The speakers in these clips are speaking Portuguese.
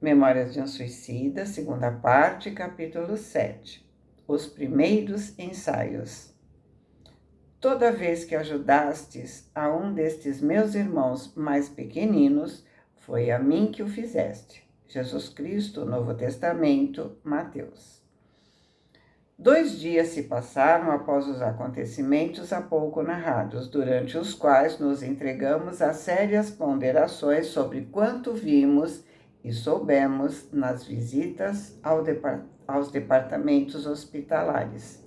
Memórias de um Suicida, segunda parte, capítulo 7. Os primeiros ensaios. Toda vez que ajudastes a um destes meus irmãos mais pequeninos, foi a mim que o fizeste. Jesus Cristo, Novo Testamento, Mateus. 2 dias se passaram após os acontecimentos há pouco narrados, durante os quais nos entregamos a sérias ponderações sobre quanto vimos e soubemos nas visitas aos departamentos hospitalares.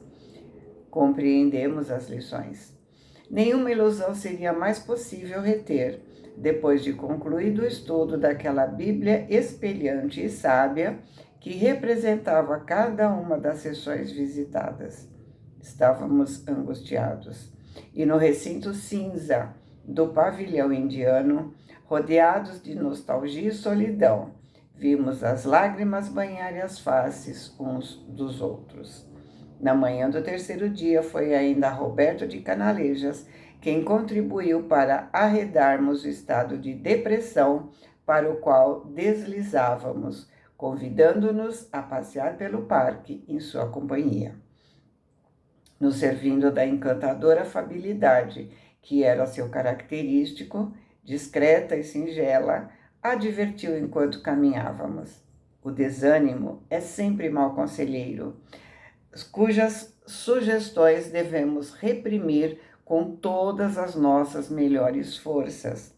Compreendemos as lições. Nenhuma ilusão seria mais possível reter, depois de concluído o estudo daquela Bíblia espelhante e sábia que representava cada uma das sessões visitadas. Estávamos angustiados. E no recinto cinza do pavilhão indiano, rodeados de nostalgia e solidão, vimos as lágrimas banharem as faces uns dos outros. Na manhã do terceiro dia foi ainda Roberto de Canalejas quem contribuiu para arredarmos o estado de depressão para o qual deslizávamos, convidando-nos a passear pelo parque em sua companhia. Nos servindo da encantadora afabilidade que era seu característico, discreta e singela, advertiu enquanto caminhávamos. O desânimo é sempre mau conselheiro, cujas sugestões devemos reprimir com todas as nossas melhores forças.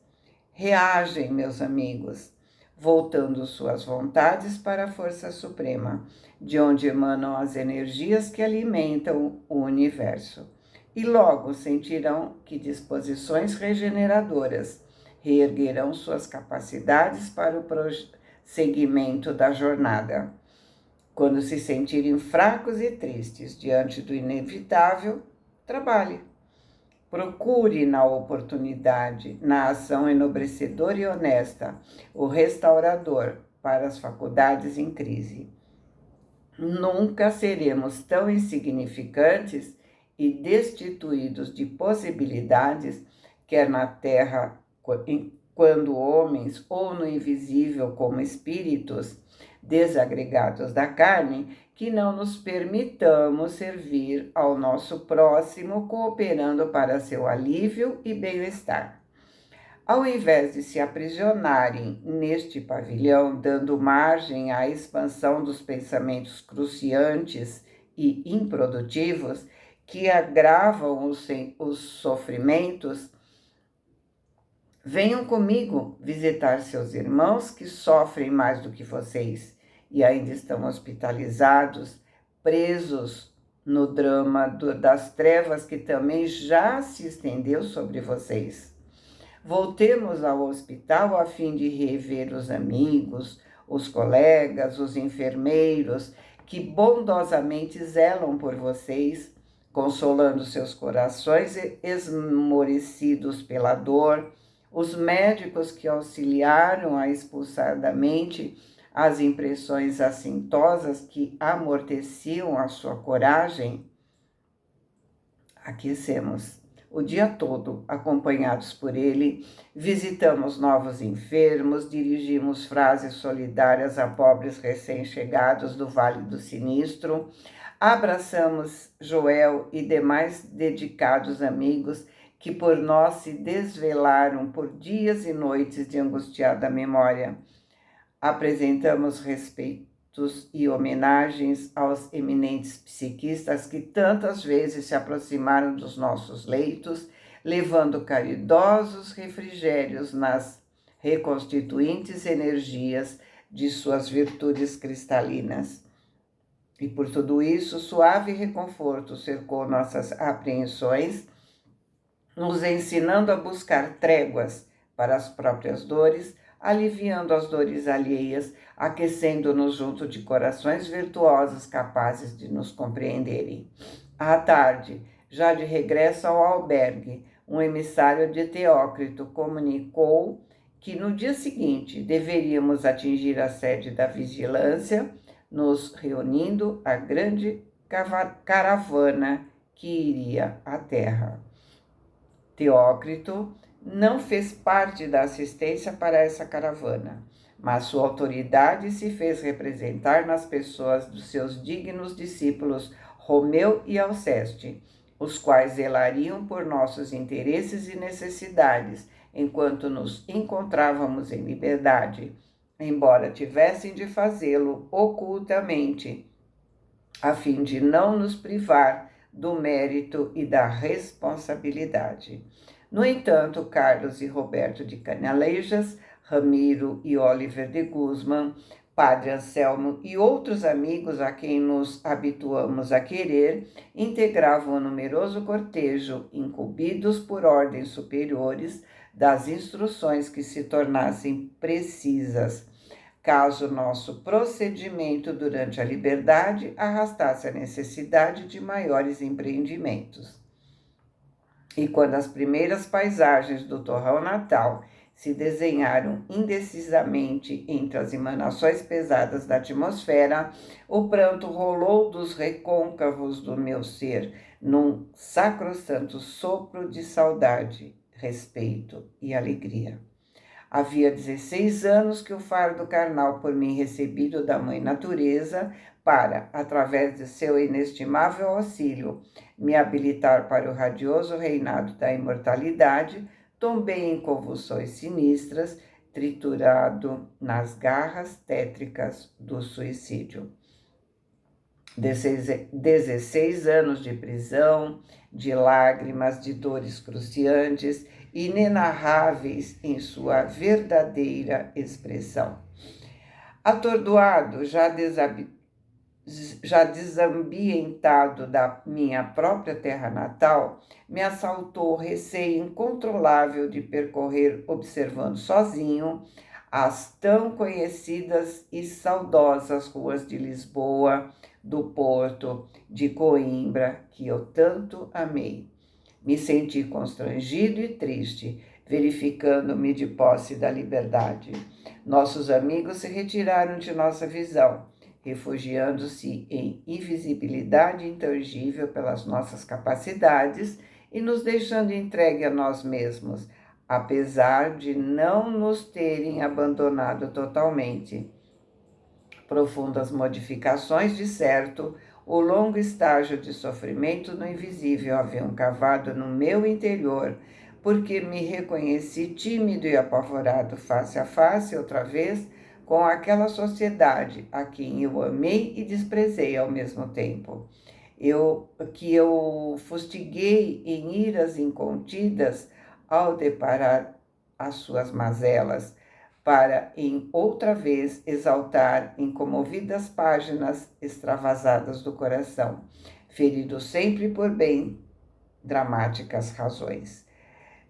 Reagem, meus amigos, voltando suas vontades para a força suprema, de onde emanam as energias que alimentam o universo. E logo sentirão que disposições regeneradoras reerguerão suas capacidades para o prosseguimento da jornada. Quando se sentirem fracos e tristes diante do inevitável, trabalhe. Procure na oportunidade, na ação enobrecedora e honesta, o restaurador para as faculdades em crise. Nunca seremos tão insignificantes e destituídos de possibilidades, quer na terra, quando homens, ou no invisível como espíritos, desagregados da carne, que não nos permitamos servir ao nosso próximo, cooperando para seu alívio e bem-estar. Ao invés de se aprisionarem neste pavilhão, dando margem à expansão dos pensamentos cruciantes e improdutivos, que agravam os sofrimentos, venham comigo visitar seus irmãos que sofrem mais do que vocês e ainda estão hospitalizados, presos no drama das trevas que também já se estendeu sobre vocês. Voltemos ao hospital a fim de rever os amigos, os colegas, os enfermeiros que bondosamente zelam por vocês, consolando seus corações esmorecidos pela dor, os médicos que auxiliaram a expulsar da mente as impressões assintosas que amorteciam a sua coragem. Aquecemos o dia todo, acompanhados por ele, visitamos novos enfermos, dirigimos frases solidárias a pobres recém-chegados do Vale do Sinistro, abraçamos Joel e demais dedicados amigos que por nós se desvelaram por dias e noites de angustiada memória. Apresentamos respeitos e homenagens aos eminentes psiquistas que tantas vezes se aproximaram dos nossos leitos, levando caridosos refrigérios nas reconstituintes energias de suas virtudes cristalinas. E por tudo isso, suave reconforto cercou nossas apreensões, nos ensinando a buscar tréguas para as próprias dores, aliviando as dores alheias, aquecendo-nos junto de corações virtuosos capazes de nos compreenderem. À tarde, já de regresso ao albergue, um emissário de Teócrito comunicou que no dia seguinte deveríamos atingir a sede da vigilância, nos reunindo a grande caravana que iria à terra. Teócrito não fez parte da assistência para essa caravana, mas sua autoridade se fez representar nas pessoas dos seus dignos discípulos Romeu e Alceste, os quais zelariam por nossos interesses e necessidades, enquanto nos encontrávamos em liberdade, embora tivessem de fazê-lo ocultamente, a fim de não nos privar do mérito e da responsabilidade. No entanto, Carlos e Roberto de Canalejas, Ramiro e Oliver de Guzman, Padre Anselmo e outros amigos a quem nos habituamos a querer, integravam o numeroso cortejo, incumbidos por ordens superiores das instruções que se tornassem precisas, caso nosso procedimento durante a liberdade arrastasse a necessidade de maiores empreendimentos. E quando as primeiras paisagens do torrão natal se desenharam indecisamente entre as emanações pesadas da atmosfera, o pranto rolou dos recôncavos do meu ser num sacrossanto sopro de saudade, respeito e alegria. Havia 16 anos que o fardo carnal por mim recebido da Mãe Natureza para, através de seu inestimável auxílio, me habilitar para o radioso reinado da imortalidade, tombei em convulsões sinistras, triturado nas garras tétricas do suicídio. 16 anos de prisão, de lágrimas, de dores cruciantes, inenarráveis em sua verdadeira expressão. Atordoado, já desambientado da minha própria terra natal, me assaltou o receio incontrolável de percorrer, observando sozinho, as tão conhecidas e saudosas ruas de Lisboa, do Porto, de Coimbra, que eu tanto amei. Me senti constrangido e triste, verificando-me de posse da liberdade. Nossos amigos se retiraram de nossa visão, refugiando-se em invisibilidade intangível pelas nossas capacidades e nos deixando entregue a nós mesmos, apesar de não nos terem abandonado totalmente. Profundas modificações, de certo, o longo estágio de sofrimento no invisível haviam cavado no meu interior, porque me reconheci tímido e apavorado face a face outra vez com aquela sociedade a quem eu amei e desprezei ao mesmo tempo. Eu fustiguei em iras incontidas ao deparar as suas mazelas, para em outra vez exaltar em comovidas páginas extravasadas do coração, ferido sempre por bem dramáticas razões.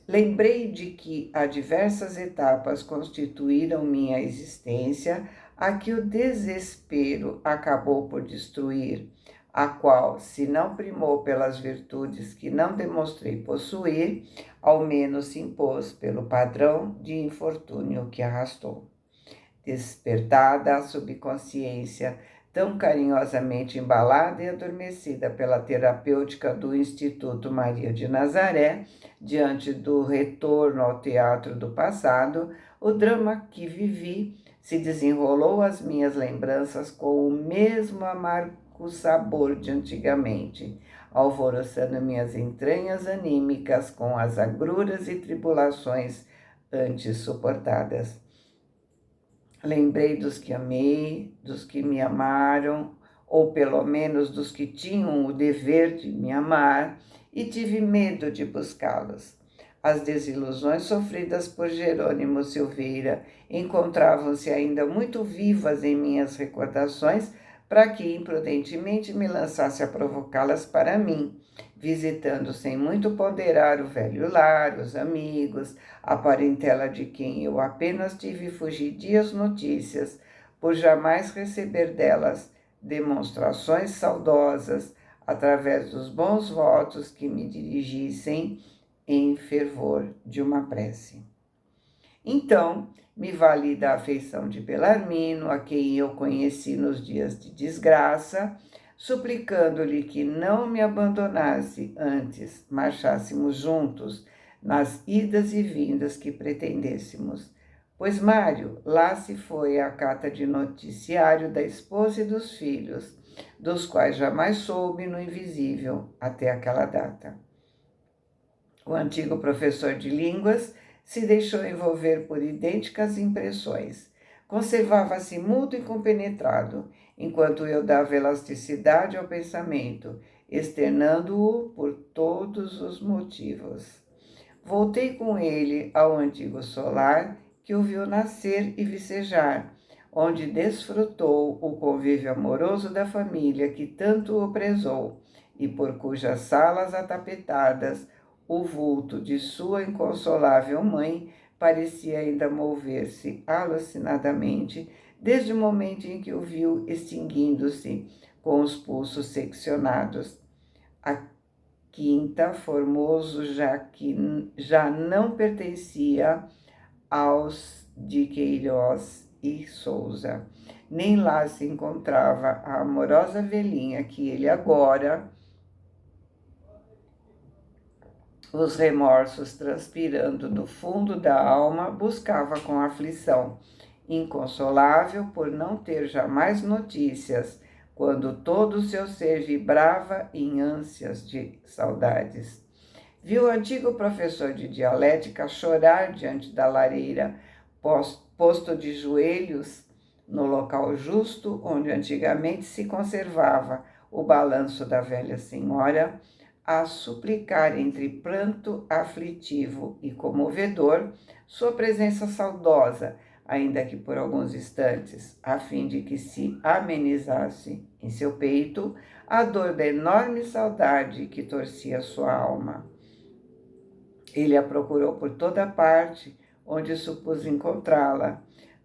Lembrei de que há diversas etapas constituíram minha existência, a que o desespero acabou por destruir, a qual, se não primou pelas virtudes que não demonstrei possuir, ao menos se impôs pelo padrão de infortúnio que arrastou. Despertada a subconsciência, tão carinhosamente embalada e adormecida pela terapêutica do Instituto Maria de Nazaré, diante do retorno ao teatro do passado, o drama que vivi se desenrolou às minhas lembranças com o mesmo amargo sabor de antigamente, alvoroçando minhas entranhas anímicas com as agruras e tribulações antes suportadas. Lembrei dos que amei, dos que me amaram, ou pelo menos dos que tinham o dever de me amar, e tive medo de buscá-los. As desilusões sofridas por Jerônimo Silveira encontravam-se ainda muito vivas em minhas recordações, para que imprudentemente me lançasse a provocá-las para mim, visitando sem muito ponderar o velho lar, os amigos, a parentela de quem eu apenas tive fugidias notícias, por jamais receber delas demonstrações saudosas, através dos bons votos que me dirigissem em fervor de uma prece. Então, me vali da afeição de Belarmino, a quem eu conheci nos dias de desgraça, suplicando-lhe que não me abandonasse antes, marchássemos juntos, nas idas e vindas que pretendêssemos. Pois Mário lá se foi à cata de noticiário da esposa e dos filhos, dos quais jamais soube no invisível até aquela data. O antigo professor de línguas se deixou envolver por idênticas impressões. Conservava-se mudo e compenetrado, enquanto eu dava elasticidade ao pensamento, externando-o por todos os motivos. Voltei com ele ao antigo solar, que o viu nascer e vicejar, onde desfrutou o convívio amoroso da família que tanto o prezou, e por cujas salas atapetadas o vulto de sua inconsolável mãe parecia ainda mover-se alucinadamente, desde o momento em que o viu extinguindo-se com os pulsos seccionados. A quinta, Formoso, já não pertencia aos de Queiroz e Souza. Nem lá se encontrava a amorosa velhinha que ele agora, os remorsos transpirando do fundo da alma, buscava com aflição, inconsolável por não ter jamais notícias, quando todo o seu ser vibrava em ânsias de saudades. Viu o antigo professor de dialética chorar diante da lareira, posto de joelhos no local justo onde antigamente se conservava o balanço da velha senhora, a suplicar entre pranto aflitivo e comovedor sua presença saudosa, ainda que por alguns instantes, a fim de que se amenizasse em seu peito a dor da enorme saudade que torcia sua alma. Ele a procurou por toda parte, onde supôs encontrá-la,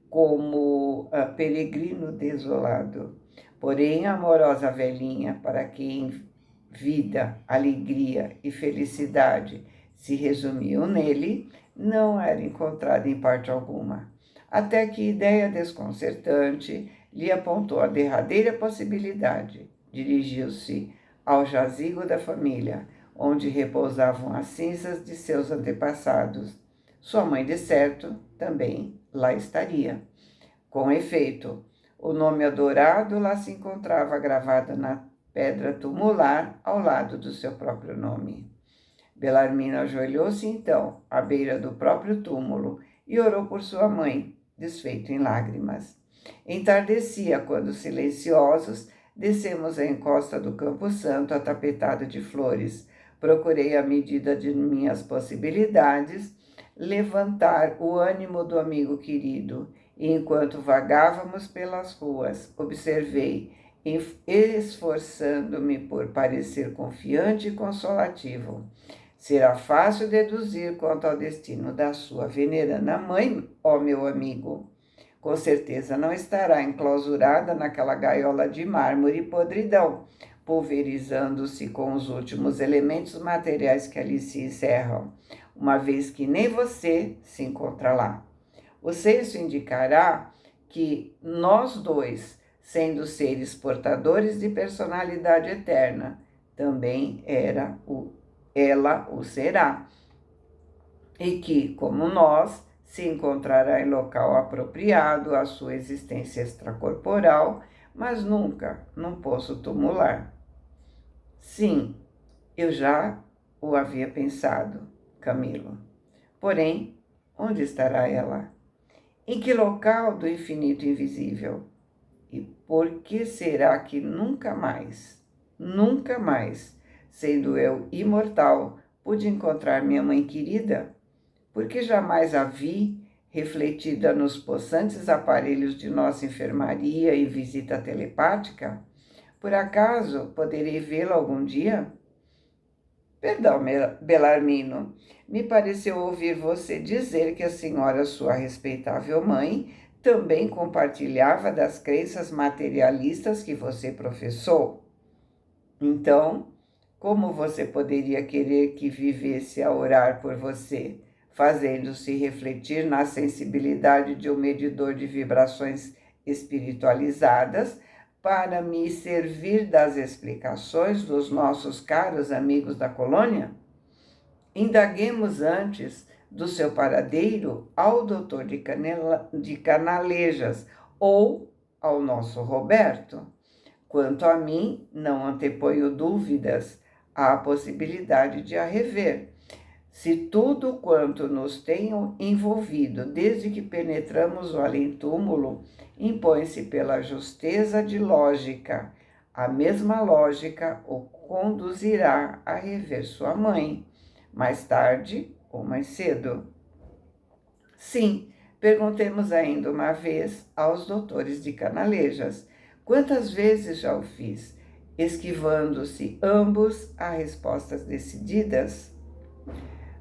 como peregrino desolado. Porém, a amorosa velhinha, para quem vida, alegria e felicidade se resumiam nele, não era encontrada em parte alguma. Até que ideia desconcertante lhe apontou a derradeira possibilidade. Dirigiu-se ao jazigo da família, onde repousavam as cinzas de seus antepassados. Sua mãe, de certo, também lá estaria. Com efeito, o nome adorado lá se encontrava gravado na pedra tumular ao lado do seu próprio nome. Belarmino ajoelhou-se então à beira do próprio túmulo e orou por sua mãe, desfeito em lágrimas. Entardecia quando, silenciosos, descemos a encosta do Campo Santo atapetado de flores. Procurei, à medida de minhas possibilidades, levantar o ânimo do amigo querido, e enquanto vagávamos pelas ruas, observei, esforçando-me por parecer confiante e consolativo. Será fácil deduzir quanto ao destino da sua veneranda mãe, ó meu amigo. Com certeza não estará enclausurada naquela gaiola de mármore e podridão, pulverizando-se com os últimos elementos materiais que ali se encerram, uma vez que nem você se encontra lá. O senso indicará que nós dois, sendo seres portadores de personalidade eterna, também ela o será, e que, como nós, se encontrará em local apropriado à sua existência extracorporal, mas nunca num poço tumular. Sim, eu já o havia pensado, Camilo. Porém, onde estará ela? Em que local do infinito invisível? E por que será que nunca mais, sendo eu imortal, pude encontrar minha mãe querida? Por que jamais a vi refletida nos possantes aparelhos de nossa enfermaria e visita telepática? Por acaso poderei vê-la algum dia? Perdão, Belarmino, me pareceu ouvir você dizer que a senhora, sua respeitável mãe, também compartilhava das crenças materialistas que você professou. Então, como você poderia querer que vivesse a orar por você, fazendo-se refletir na sensibilidade de um medidor de vibrações espiritualizadas, para me servir das explicações dos nossos caros amigos da colônia? Indaguemos antes do seu paradeiro ao doutor de Canalejas ou ao nosso Roberto. Quanto a mim, não anteponho dúvidas à possibilidade de a rever. Se tudo quanto nos tem envolvido desde que penetramos o além-túmulo impõe-se pela justeza de lógica, a mesma lógica o conduzirá a rever sua mãe, mais tarde ou mais cedo. Sim, perguntemos ainda uma vez aos doutores de Canalejas. Quantas vezes já o fiz, esquivando-se ambos a respostas decididas?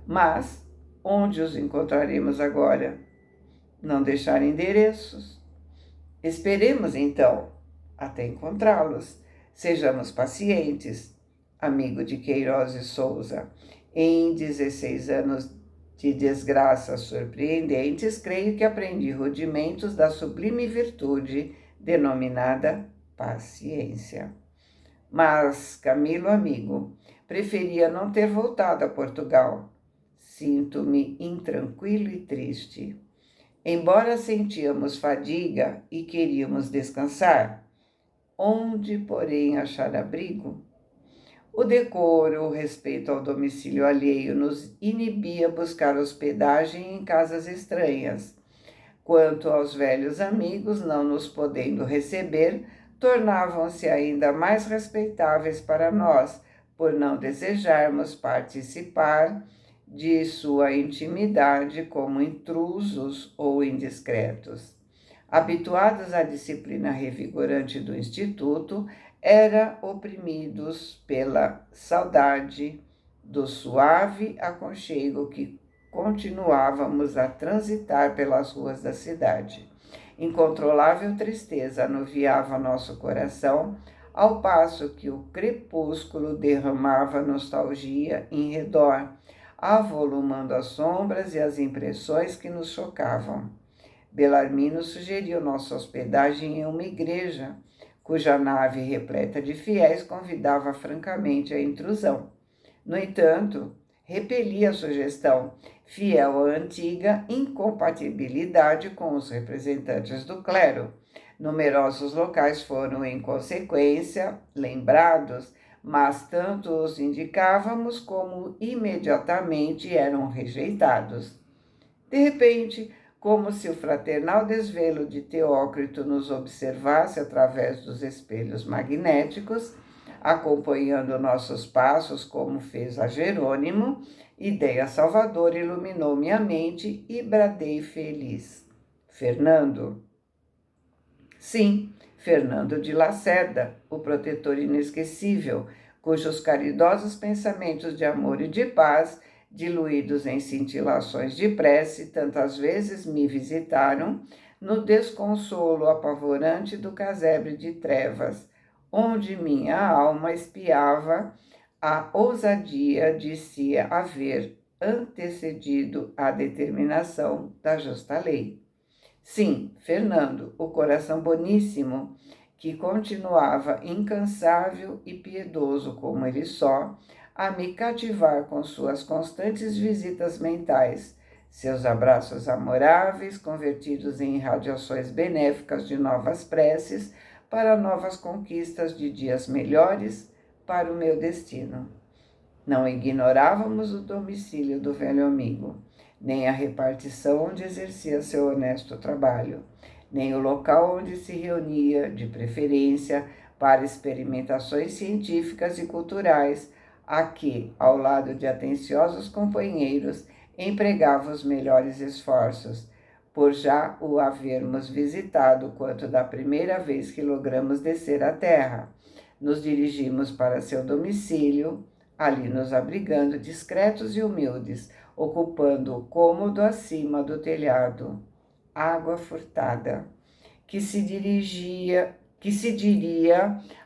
Mas onde os encontraremos agora? Não deixar endereços. Esperemos então até encontrá-los. Sejamos pacientes. Amigo de Queiroz e Souza, em 16 anos de desgraças surpreendentes, creio que aprendi rudimentos da sublime virtude denominada paciência. Mas, Camilo amigo, preferia não ter voltado a Portugal. Sinto-me intranquilo e triste. Embora sentíamos fadiga e queríamos descansar, onde, porém, achar abrigo? O decoro, o respeito ao domicílio alheio nos inibia buscar hospedagem em casas estranhas. Quanto aos velhos amigos, não nos podendo receber, tornavam-se ainda mais respeitáveis para nós, por não desejarmos participar de sua intimidade como intrusos ou indiscretos. Habituados à disciplina revigorante do Instituto, eram oprimidos pela saudade do suave aconchego que continuávamos a transitar pelas ruas da cidade. Incontrolável tristeza anuviava nosso coração, ao passo que o crepúsculo derramava nostalgia em redor, avolumando as sombras e as impressões que nos chocavam. Belarmino sugeriu nossa hospedagem em uma igreja, cuja nave repleta de fiéis convidava francamente a intrusão. No entanto, repeli a sugestão, fiel à antiga incompatibilidade com os representantes do clero. Numerosos locais foram, em consequência, lembrados, mas tanto os indicávamos como imediatamente eram rejeitados. De repente, como se o fraternal desvelo de Teócrito nos observasse através dos espelhos magnéticos, acompanhando nossos passos como fez a Jerônimo, ideia salvadora iluminou minha mente e bradei feliz. Fernando. Sim, Fernando de Lacerda, o protetor inesquecível, cujos caridosos pensamentos de amor e de paz, diluídos em cintilações de prece, tantas vezes me visitaram no desconsolo apavorante do casebre de trevas, onde minha alma espiava a ousadia de se haver antecedido a determinação da justa lei. Sim, Fernando, o coração boníssimo, que continuava incansável e piedoso como ele só, a me cativar com suas constantes visitas mentais, seus abraços amoráveis convertidos em irradiações benéficas de novas preces para novas conquistas de dias melhores para o meu destino. Não ignorávamos o domicílio do velho amigo, nem a repartição onde exercia seu honesto trabalho, nem o local onde se reunia, de preferência, para experimentações científicas e culturais, a que, ao lado de atenciosos companheiros, empregava os melhores esforços, por já o havermos visitado quanto da primeira vez que logramos descer à terra. Nos dirigimos para seu domicílio, ali nos abrigando discretos e humildes, ocupando o cômodo acima do telhado. Água furtada, que se diria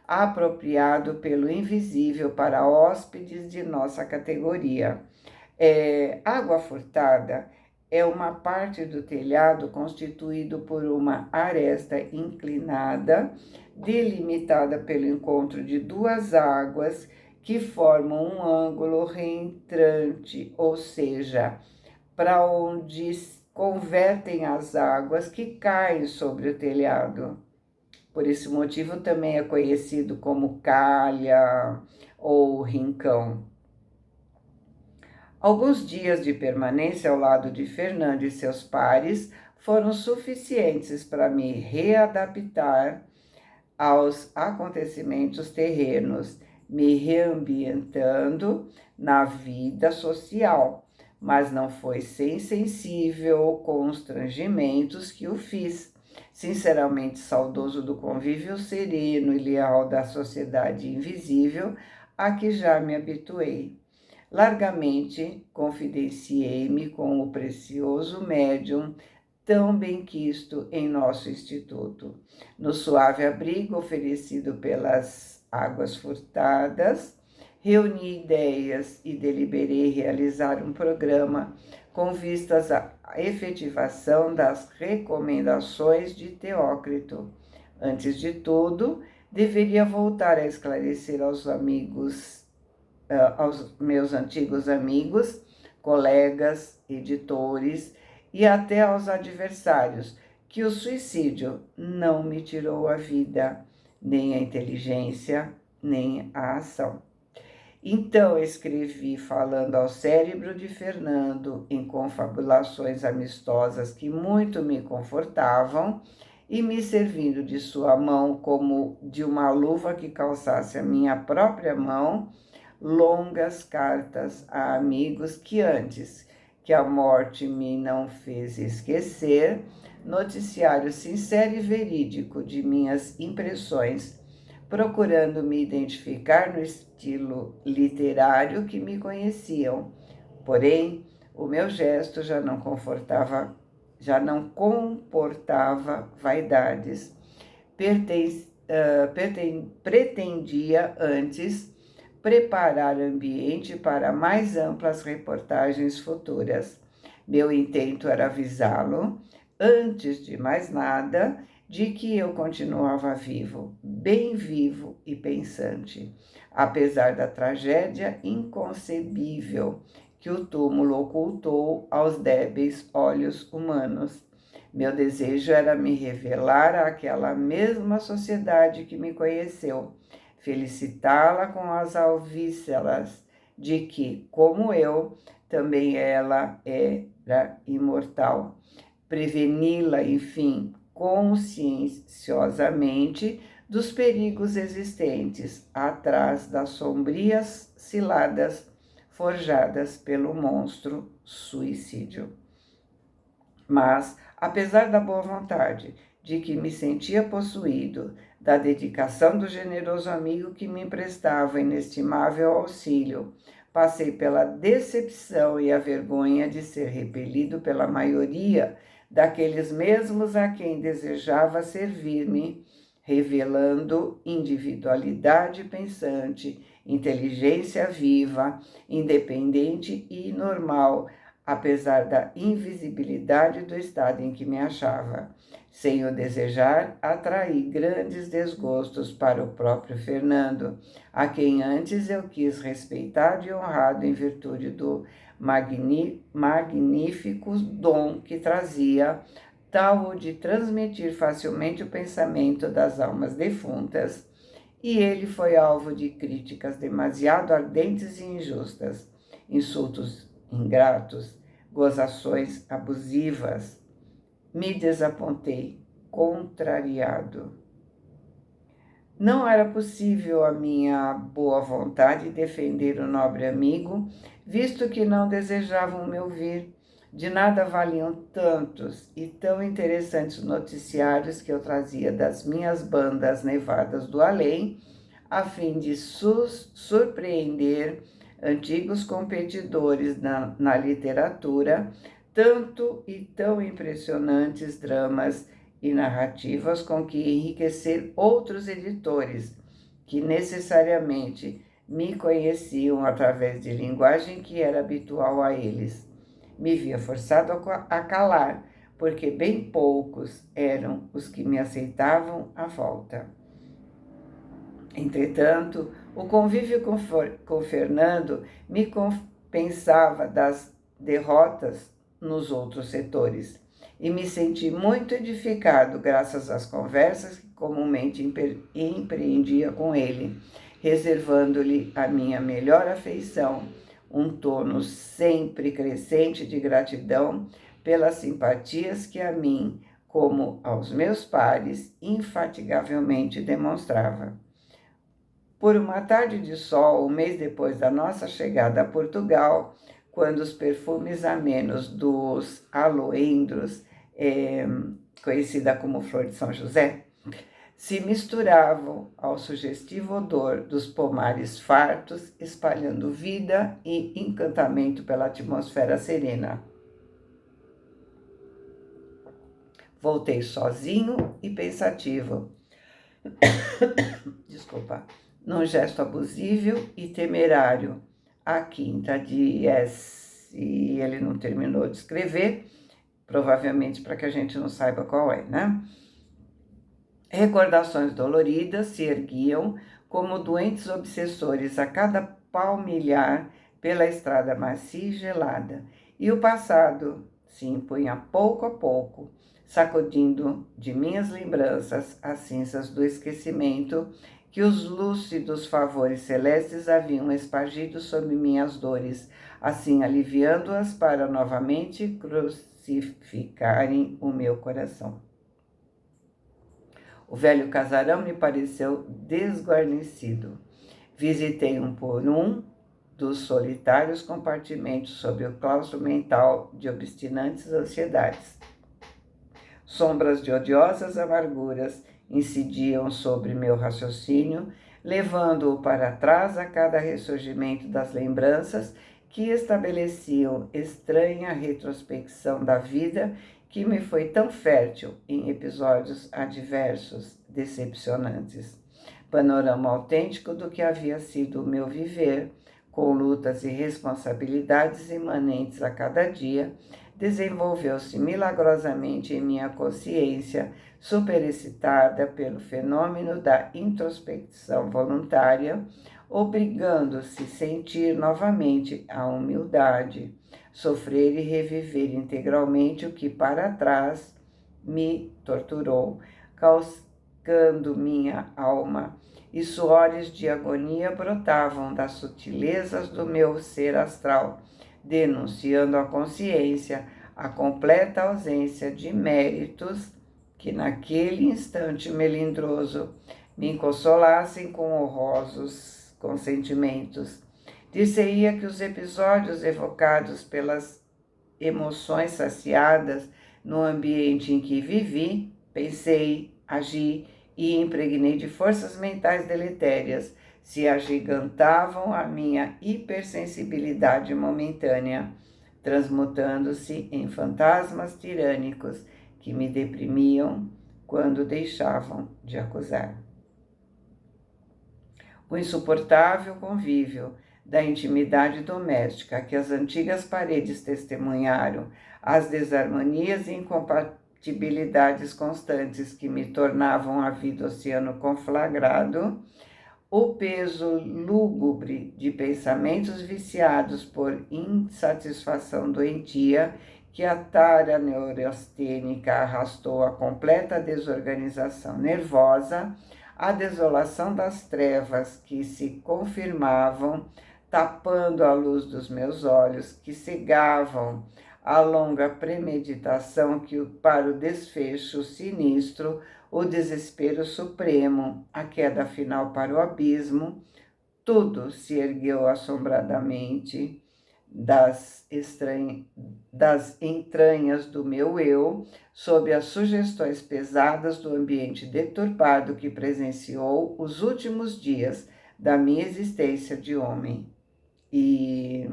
apropriado pelo invisível para hóspedes de nossa categoria. Água furtada é uma parte do telhado constituído por uma aresta inclinada, delimitada pelo encontro de duas águas que formam um ângulo reentrante, ou seja, para onde convertem as águas que caem sobre o telhado. Por esse motivo também é conhecido como calha ou rincão. Alguns dias de permanência ao lado de Fernando e seus pares foram suficientes para me readaptar aos acontecimentos terrenos, me reambientando na vida social, mas não foi sem sensível constrangimentos que o fiz. Sinceramente saudoso do convívio sereno e leal da sociedade invisível a que já me habituei. Largamente confidenciei-me com o precioso médium tão benquisto em nosso instituto. No suave abrigo oferecido pelas águas furtadas, reuni ideias e deliberei realizar um programa com vistas à efetivação das recomendações de Teócrito. Antes de tudo, deveria voltar a esclarecer aos meus antigos amigos, colegas, editores e até aos adversários, que o suicídio não me tirou a vida, nem a inteligência, nem a ação. Então escrevi falando ao cérebro de Fernando em confabulações amistosas que muito me confortavam e me servindo de sua mão como de uma luva que calçasse a minha própria mão, longas cartas a amigos que antes que a morte me não fez esquecer, noticiário sincero e verídico de minhas impressões, procurando me identificar no estilo literário que me conheciam. Porém, o meu gesto já não comportava vaidades. Pretendia antes preparar ambiente para mais amplas reportagens futuras. Meu intento era avisá-lo, antes de mais nada, de que eu continuava vivo, bem vivo e pensante, apesar da tragédia inconcebível que o túmulo ocultou aos débeis olhos humanos. Meu desejo era me revelar àquela mesma sociedade que me conheceu, felicitá-la com as alvíceras de que, como eu, também ela era imortal, preveni-la, enfim, conscienciosamente dos perigos existentes atrás das sombrias ciladas forjadas pelo monstro suicídio. Mas, apesar da boa vontade, de que me sentia possuído, da dedicação do generoso amigo que me emprestava inestimável auxílio, passei pela decepção e a vergonha de ser repelido pela maioria daqueles mesmos a quem desejava servir-me, revelando individualidade pensante, inteligência viva, independente e normal, apesar da invisibilidade do estado em que me achava. Sem o desejar, atraí grandes desgostos para o próprio Fernando, a quem antes eu quis respeitado e honrado em virtude do magnífico dom que trazia, tal o de transmitir facilmente o pensamento das almas defuntas, e ele foi alvo de críticas demasiado ardentes e injustas, insultos ingratos, gozações abusivas. Me desapontei, contrariado. Não era possível a minha boa vontade defender o nobre amigo, visto que não desejavam me ouvir. De nada valiam tantos e tão interessantes noticiários que eu trazia das minhas bandas nevadas do além, a fim de surpreender antigos competidores na literatura, tanto e tão impressionantes dramas e narrativas com que enriquecer outros editores, que necessariamente me conheciam através de linguagem que era habitual a eles. Me via forçado a calar, porque bem poucos eram os que me aceitavam à volta. Entretanto, O convívio com Fernando me compensava das derrotas nos outros setores e me senti muito edificado graças às conversas que comumente empreendia com ele, reservando-lhe a minha melhor afeição, um tono sempre crescente de gratidão pelas simpatias que a mim, como aos meus pares, infatigavelmente demonstrava. Por uma tarde de sol, um mês depois da nossa chegada a Portugal, quando os perfumes amenos dos aloendros, conhecida como flor de São José, se misturavam ao sugestivo odor dos pomares fartos, espalhando vida e encantamento pela atmosfera serena. Voltei sozinho e pensativo. Desculpa. Num gesto abusivo e temerário, a quinta de S, e ele não terminou de escrever, provavelmente para que a gente não saiba qual é, né? Recordações doloridas se erguiam como doentes obsessores a cada palmilhar pela estrada macia e gelada, e o passado se impunha pouco a pouco, sacudindo de minhas lembranças as cinzas do esquecimento que os lúcidos favores celestes haviam espargido sobre minhas dores, assim aliviando-as para novamente crucificarem o meu coração. O velho casarão me pareceu desguarnecido. Visitei um por um dos solitários compartimentos sob o claustro mental de obstinantes ansiedades. Sombras de odiosas amarguras incidiam sobre meu raciocínio, levando-o para trás a cada ressurgimento das lembranças que estabeleciam estranha retrospecção da vida que me foi tão fértil em episódios adversos, decepcionantes. Panorama autêntico do que havia sido o meu viver, com lutas e responsabilidades imanentes a cada dia, desenvolveu-se milagrosamente em minha consciência, superexcitada pelo fenômeno da introspecção voluntária, obrigando-se a sentir novamente a humildade, sofrer e reviver integralmente o que para trás me torturou, causando minha alma, e suores de agonia brotavam das sutilezas do meu ser astral, denunciando à consciência a completa ausência de méritos que naquele instante melindroso me consolassem com honrosos consentimentos. Dir-se-ia que os episódios evocados pelas emoções saciadas no ambiente em que vivi, pensei, agi e impregnei de forças mentais deletérias, se agigantavam a minha hipersensibilidade momentânea, transmutando-se em fantasmas tirânicos que me deprimiam quando deixavam de acusar. O insuportável convívio da intimidade doméstica que as antigas paredes testemunharam, as desarmonias e incompatibilidades constantes que me tornavam a vida oceano conflagrado, o peso lúgubre de pensamentos viciados por insatisfação doentia que a tara neurastênica arrastou à completa desorganização nervosa, a desolação das trevas que se confirmavam, tapando a luz dos meus olhos, que cegavam a longa premeditação que para o desfecho sinistro, o desespero supremo, a queda final para o abismo, tudo se ergueu assombradamente das entranhas do meu eu, sob as sugestões pesadas do ambiente deturpado que presenciou os últimos dias da minha existência de homem. E,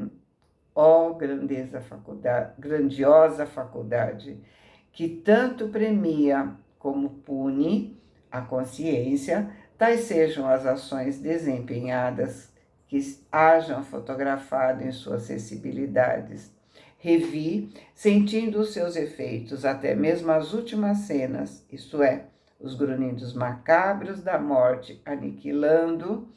grandiosa faculdade, que tanto premia como pune a consciência, tais sejam as ações desempenhadas que hajam fotografado em suas sensibilidades. Revi, sentindo os seus efeitos, até mesmo as últimas cenas, isto é, os grunhidos macabros da morte aniquilando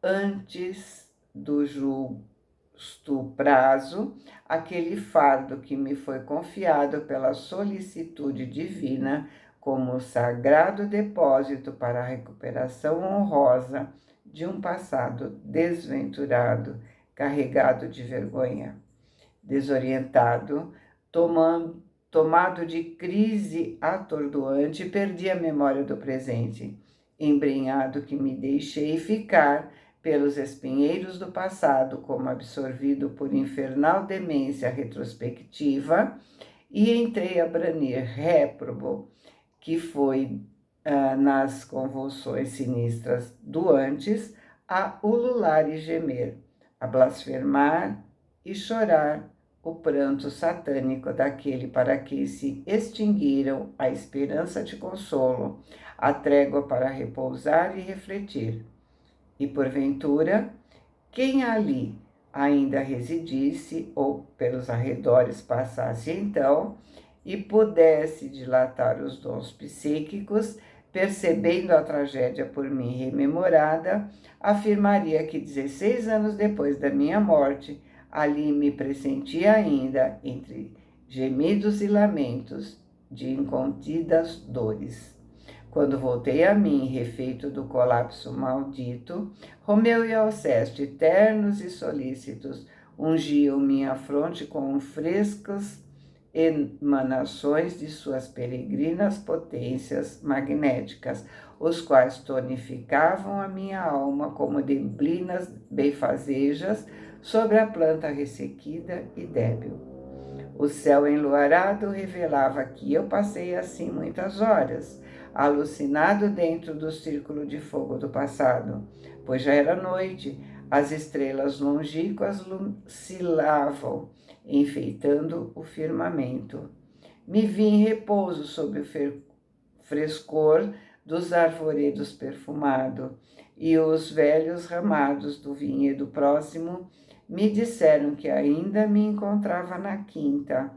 antes do justo prazo, aquele fardo que me foi confiado pela solicitude divina como sagrado depósito para a recuperação honrosa de um passado desventurado, carregado de vergonha. Desorientado, tomado de crise atordoante, perdi a memória do presente, embrenhado que me deixei ficar pelos espinheiros do passado, como absorvido por infernal demência retrospectiva, e entrei a branir réprobo, que foi, nas convulsões sinistras do antes, a ulular e gemer, a blasfemar e chorar o pranto satânico daquele para que se extinguiram a esperança de consolo, a trégua para repousar e refletir. E porventura, quem ali ainda residisse ou pelos arredores passasse então e pudesse dilatar os dons psíquicos, percebendo a tragédia por mim rememorada, afirmaria que 16 anos depois da minha morte, ali me pressentia ainda, entre gemidos e lamentos, de incontidas dores. Quando voltei a mim, refeito do colapso maldito, Romeu e Alceste, ternos e solícitos, ungiam minha fronte com frescas emanações de suas peregrinas potências magnéticas, os quais tonificavam a minha alma como neblinas benfazejas sobre a planta ressequida e débil. O céu enluarado revelava que eu passei assim muitas horas, alucinado dentro do círculo de fogo do passado, pois já era noite, as estrelas longínquas oscilavam, enfeitando o firmamento. Me vi em repouso sob o frescor dos arvoredos perfumados, e os velhos ramados do vinhedo próximo me disseram que ainda me encontrava na quinta.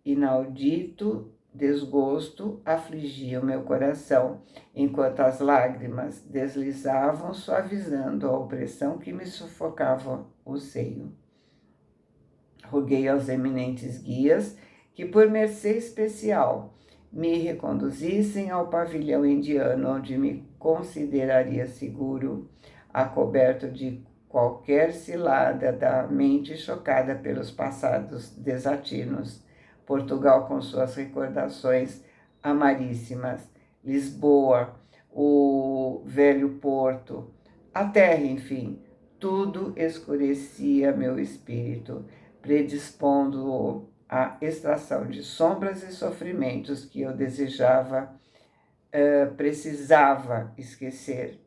Inaudito desgosto afligia o meu coração, enquanto as lágrimas deslizavam, suavizando a opressão que me sufocava o seio. Roguei aos eminentes guias que, por mercê especial, me reconduzissem ao pavilhão indiano, onde me consideraria seguro, acoberto de qualquer cilada da mente chocada pelos passados desatinos. Portugal com suas recordações amaríssimas, Lisboa, o velho Porto, a terra, enfim, tudo escurecia meu espírito, predispondo-o à extração de sombras e sofrimentos que eu precisava esquecer.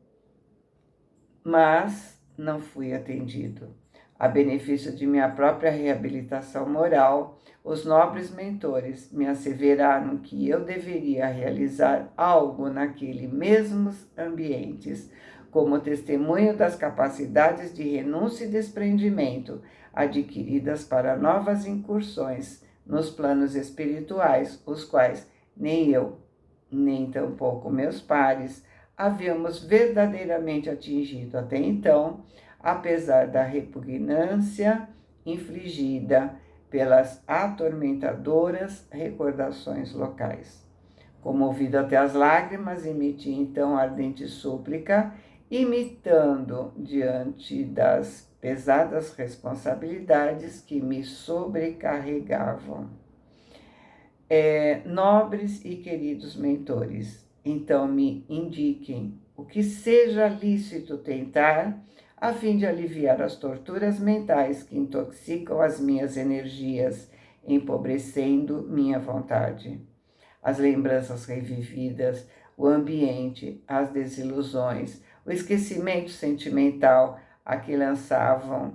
Mas não fui atendido. A benefício de minha própria reabilitação moral, os nobres mentores me asseveraram que eu deveria realizar algo naqueles mesmos ambientes, como testemunho das capacidades de renúncia e desprendimento adquiridas para novas incursões nos planos espirituais, os quais nem eu, nem tampouco meus pares, havíamos verdadeiramente atingido até então, apesar da repugnância infligida pelas atormentadoras recordações locais. Comovido até as lágrimas, emiti então ardente súplica, imitando diante das pesadas responsabilidades que me sobrecarregavam. Nobres e queridos mentores, então me indiquem o que seja lícito tentar, a fim de aliviar as torturas mentais que intoxicam as minhas energias, empobrecendo minha vontade. As lembranças revividas, o ambiente, as desilusões, o esquecimento sentimental a que lançavam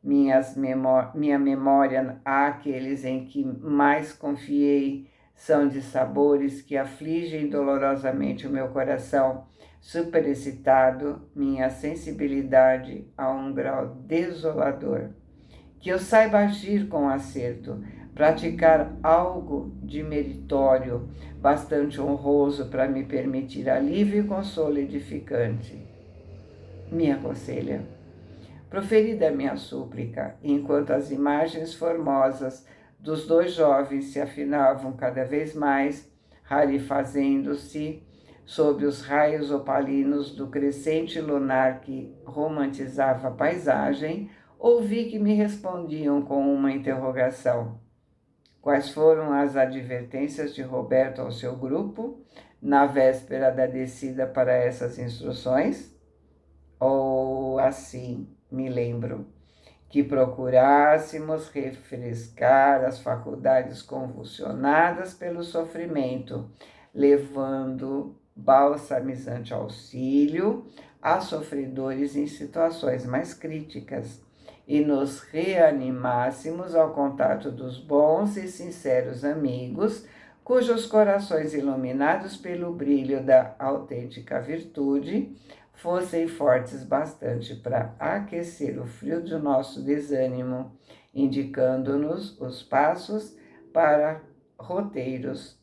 minha memória àqueles em que mais confiei, são de sabores que afligem dolorosamente o meu coração, superexcitado minha sensibilidade a um grau desolador. Que eu saiba agir com acerto, praticar algo de meritório, bastante honroso para me permitir alívio e consolo edificante. Me aconselha. Proferida a minha súplica, enquanto as imagens formosas dos dois jovens se afinavam cada vez mais, rarefazendo-se sob os raios opalinos do crescente lunar que romantizava a paisagem, ouvi que me respondiam com uma interrogação. Quais foram as advertências de Roberto ao seu grupo na véspera da descida para essas instruções? Ou assim, me lembro, que procurássemos refrescar as faculdades convulsionadas pelo sofrimento, levando balsamizante auxílio a sofredores em situações mais críticas, e nos reanimássemos ao contato dos bons e sinceros amigos, cujos corações iluminados pelo brilho da autêntica virtude fossem fortes bastante para aquecer o frio do nosso desânimo, indicando-nos os passos para roteiros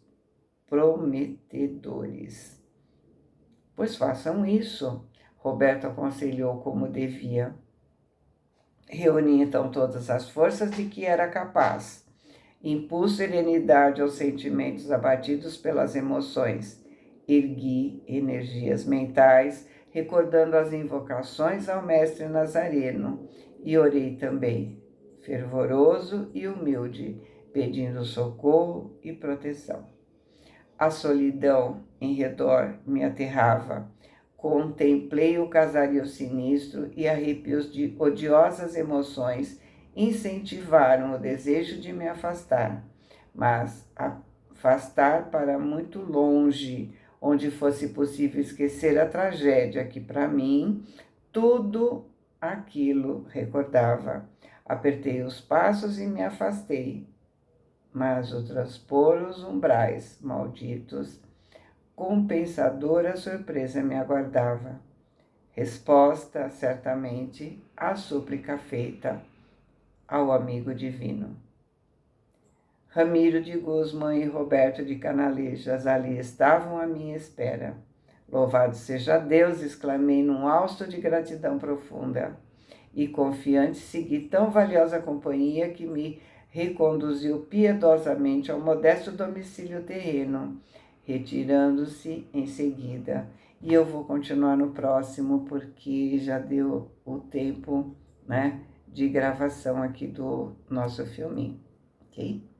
prometedores. Pois façam isso, Roberto aconselhou como devia. Reuni então todas as forças de que era capaz. Impus serenidade aos sentimentos abatidos pelas emoções. Ergui energias mentais, recordando as invocações ao Mestre Nazareno, e orei também, fervoroso e humilde, pedindo socorro e proteção. A solidão em redor me aterrava. Contemplei o casario sinistro e arrepios de odiosas emoções incentivaram o desejo de me afastar, mas afastar para muito longe, onde fosse possível esquecer a tragédia que, para mim, tudo aquilo recordava. Apertei os passos e me afastei, mas o transpor os umbrais malditos, compensadora surpresa me aguardava. Resposta, certamente, à súplica feita ao amigo divino. Ramiro de Guzmán e Roberto de Canalejas ali estavam à minha espera. Louvado seja Deus, exclamei num hausto de gratidão profunda. E confiante segui tão valiosa companhia que me reconduziu piedosamente ao modesto domicílio terreno, retirando-se em seguida. E eu vou continuar no próximo, porque já deu o tempo, né, de gravação aqui do nosso filminho, ok?